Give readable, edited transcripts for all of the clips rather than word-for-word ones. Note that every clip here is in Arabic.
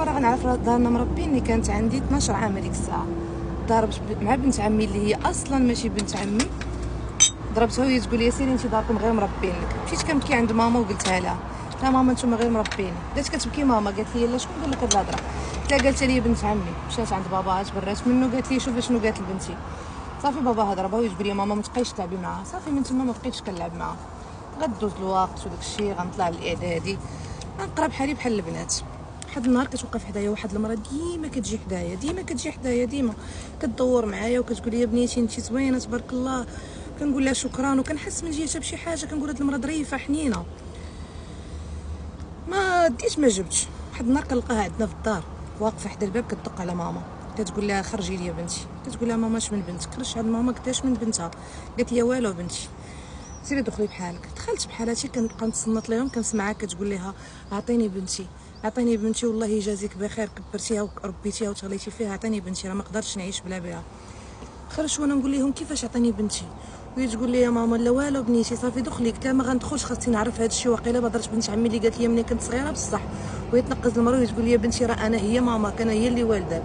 مره غنعرف دارنا مربيني. كانت عندي 12 عام هذيك الساعه. ضربت مع بنت عمي اللي هي اصلا ماشي بنت عمي، ضربتها وهي تقول لي سيري انت داركم غير مربينك. مشيت كنبكي عند ماما وقلتها لها لا ماما نتوما غير مربيني. بدات كتبكي ماما، قالت لي لا شكون قال لك هاد الهضره؟ قلت لها قالت لي بنت عمي. مشات عند باباها تبرات منه، قالت لي شوفي شنو قالت لبنتي. صافي باباها ضربها وتقول لي ماما ما تبقايش تلعبي معاها. صافي من تما ما بقيتش كنلعب معاها. غدوز الوقت وداك الشيء، غنطلع للاعدادي غنقرا بحالي بحال البنات. واحد النهار كتوقف حدايا واحد المراه ديما كتجي حدايا، ديما كتدور معايا وكتقول لي بنيتي انت زوينه تبارك الله. كنقول لها شكرا، وكنحس من جهتها بشي حاجه، كنقول هاد المراه ظريفه حنينه. ما ديت ما جبتش. واحد النهار كنلقاها عندنا في الدار واقفه حدا الباب كتدق على ماما، كتقول لها خرجي لي بنتي. كتقول لها ماما اش من بنتك؟ خرجت عند ماما قلت اش من بنتها؟ قالت لي والو بنتي سيري دخلي بحالك. دخلت بحالاتي كنبقى نتصنت ليهم كنسمعها كتقول لها عطيني بنتي عطيني بنتي والله يجازيك بخير، كبرتيها وربيتيها وتغليتي فيها، عطيني بنتي راه ما قدرتش نعيش بلا بها. خرجت وانا نقول لهم كيفاش عطيني بنتي، وهي تقول لي يا ماما لا والو بنيتي صافي دخلي. قلت لها ما غندخلش خاصني نعرف هذا الشيء. واقيلا بهضرت بنت عمي اللي قالت لي ملي كنت صغيره بصح، وهي تنقز المراه وتقول لي يا بنتي راه انا هي ماما كان هي اللي والداك.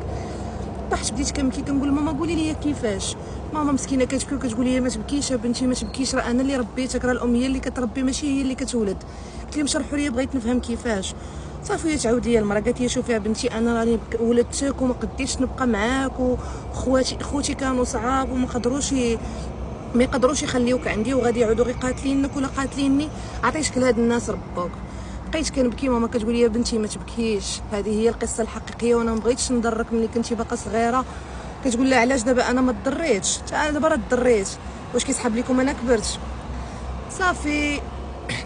طحت بديت كنبكي كنقول ماما قولي لي كيفاش. ماما مسكينه كتبكي وكتقول لي ما تبكيش يا بنتي ما تبكيش، راه انا اللي ربيتك، راه الام هي اللي كتربي ماشي هي اللي كتولد. قلت لهم شرحوا لي بغيت نفهم كيفاش. صافي هي تعاود لي المراه قالت لي شوفي يا بنتي انا راني ولدتك وما قديتش نبقى معاك، وخواتي كانوا صعاب وما يقدروش يخليوك عندي، وغادي يعودوا غير قاتلينك ولا قاتليني، عطيتك لهاد الناس ربوك. بقيت كنبكي. ماما كتقول لي يا بنتي ما تبكيش، هذه هي القصه الحقيقيه وانا ما بغيتش نضرك ملي كنتي باقا صغيره. كتقول لها علاش دابا انا ما تضريتش؟ انا دابا راه تضريت، واش كيسحب لكم انا كبرت؟ صافي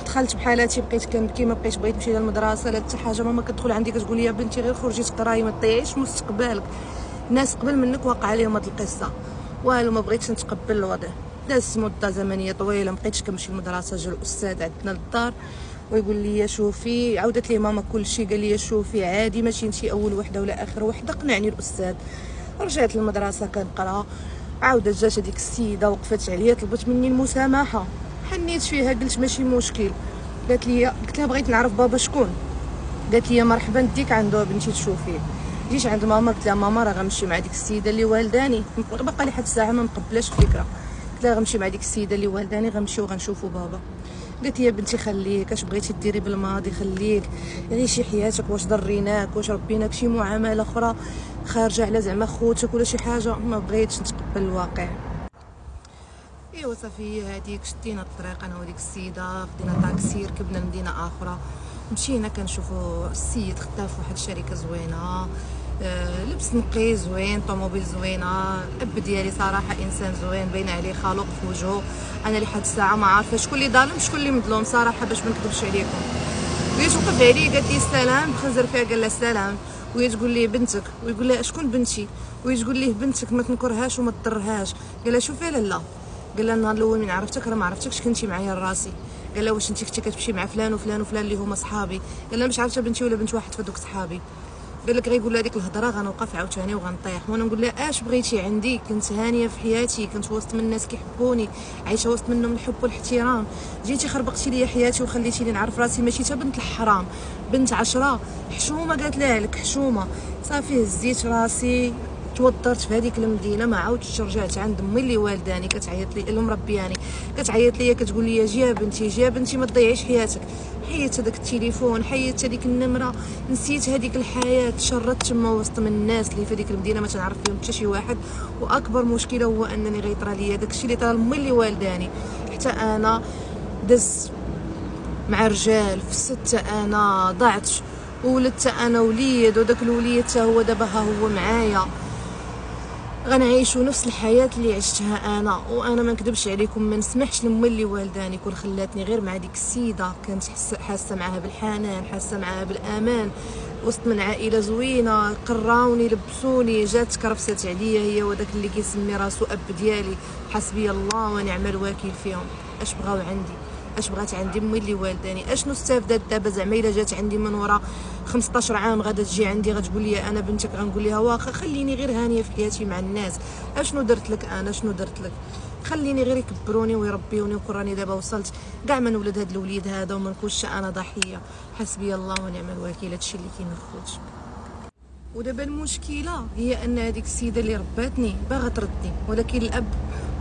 دخلت بحالاتي بقيت كنبكي، ما بقيتش بغيت نمشي للمدرسه لا حتى حاجه. ماما كتدخل عندي كتقول لي يا بنتي غير خرجي تقراي ما تضيعيش مستقبلك، الناس قبل منك واقع عليهم هاد القصه. والو ما بغيتش نتقبل الوضع. دازت مده زمنيه طويله ما بقيتش كنمشي للمدرسه. جا الاستاذ عندنا للدار ويقول لي شوفي، عاودت لي ماما كل شيء، قال لي شوفي عادي ماشي انت اول وحده ولا اخر وحده، قنعني الاستاذ. رجعت للمدرسه كنقرا، عاودت جات هذيك السيده وقفت عليا طلبت مني المسامحه. حنيت فيها قلت ماشي مشكل. قلت لها بغيت نعرف بابا شكون. قالت لي مرحبا ديك عنده بنتي تشوفيه. جيت عند ماما قلت لها ماما راه غنمشي مع ديك السيده اللي والداني، باقا لي حد الساعه ما مقبلاش الفكره. قلت لها غنمشي مع ديك السيده اللي والداني، غنمشيو غنشوفوا بابا. قالت لي يا بنتي خليك، اش بغيتي ديري بالماضي خليك، عيشي حياتك، واش ضريناك واش ربيناك شي معامله اخرى خارجه على زعما خوتك ولا شي حاجه. ما بغيتش نتقبل الواقع. ايوا صافي هذيك شدينا الطريق انا وديك السيده، خدينا طاكسي ركبنا لمدينه اخرى، مشينا كنشوفوا السيد خدام في واحد الشركه زوينه، لبس نقي زوين، طوموبيل زوينه. الاب ديالي صراحه انسان زوين باين عليه خلق في وجهه. انا لحد الساعه ما عارفه شكون اللي ظالم شكون اللي مظلوم صراحه باش ما نكذبش عليكم. وهي توقف عليه قالت لي السلام، خنزر فيها قال لها السلام. وهي تقول لي بنتك، ويقول لها شكون بنتي؟ وهي تقول ليه بنتك ما تنكرهاش وما تضرهاش. قال لها شوفي لالا، قال لها النهار الاول من عرفتك راه ما عرفتكش كنتي معايا لراسي. قال لها واش انت كنتي كتمشي مع فلان وفلان وفلان اللي هما صحابي؟ قال لها مش عارفه بنتي ولا بنت واحد فدوك صحابي. قال لك غيقول لها ديك الهضره غنوقف عاوتاني وغنطيح. وانا نقول لها اش بغيتي عندي؟ كنت هانيه في حياتي، كنت وسط من الناس كيحبوني، عايشه وسط منهم الحب والاحترام. جيتي خربقتي لي حياتي وخليتي لي نعرف راسي ماشي تا بنت الحرام، بنت 10 حشومه. قالت لها لك حشومه. صافي هزيت راسي توضرت في هذيك المدينه، ما عاودتش رجعت عند امي اللي والداني كتعيط لي اللي مربياني، كتعيط لي كتقول لي جي يا بنتي جي يا بنتي ما تضيعيش حياتك. حيدت هذاك التليفون، حيدت هذيك النمره، نسيت هذيك الحياه، شردت تما وسط من الناس اللي في هذيك المدينه ما تنعرف فيهم حتى شي واحد. واكبر مشكله هو انني غيطرى لي داك الشيء اللي طرا لامي اللي والداني. حتى انا دز مع رجال في الستة، انا ضعت وولدت انا وليد، وداك الوليد حتى هو دابا ها هو معايا. غنعيشوا نفس الحياه اللي عشتها انا. وانا ما نكذبش عليكم ما نسمحش لامي اللي والداني كون خلاتني غير مع ديك السيده. كانت حاسه معاها بالحنان، حاسه معاها بالامان، وسط من عائله زوينه، قراوني لبسوني، جات كرفست عليا هي وداك اللي كيسمي راسو اب ديالي. حسبي الله ونعم الوكيل فيهم. اش بغاو عندي؟ اش بغات عندي امي اللي والداني؟ اشنو استفدت دابا زعما الا جات عندي من ورا 15 عام غادا تجي عندي غتقول لي انا بنتك؟ غنقول لها واخا خليني غير هانيه في حياتي مع الناس. اشنو درت لك انا؟ شنو درت لك؟ خليني غير يكبروني ويربيوني وكون راني دابا وصلت كاع ما نولد هاد الوليد هذا وما نكونش انا ضحيه. حسبي الله ونعم الوكيل. هادشي اللي كاين الخوت. ودابا المشكله هي ان هذيك السيده اللي رباتني باغا تردني، ولكن الاب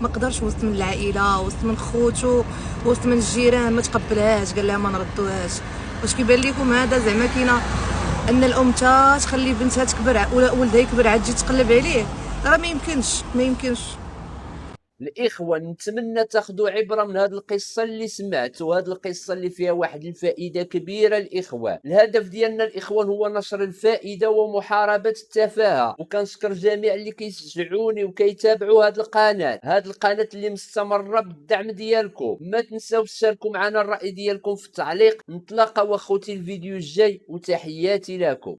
ما قدرش وسط من العائله، وسط من خوتو، وسط من الجيران، ما تقبلهاش، قال لها ما نردوهاش. واش كيبان لكم هذا زعما كاينه ان الام تا تخلي بنتها تكبر ولا ولدها يكبر عاد تجي تقلب عليه؟ راه ما يمكنش، ما يمكنش. الإخوة نتمنى تاخذوا عبرة من هذه القصة اللي سمعت، وهذه القصة اللي فيها واحد الفائدة كبيرة. الإخوة الهدف ديالنا الإخوان هو نشر الفائدة ومحاربة التفاهة، وكنشكر جميع اللي كيشجعوني وكيتابعوا هذه القناة اللي مستمرة بالدعم ديالكم. ما تنساوش تشاركوا معنا الرأي ديالكم في التعليق. نتلاقاو اخوتي الفيديو الجاي، وتحياتي لكم.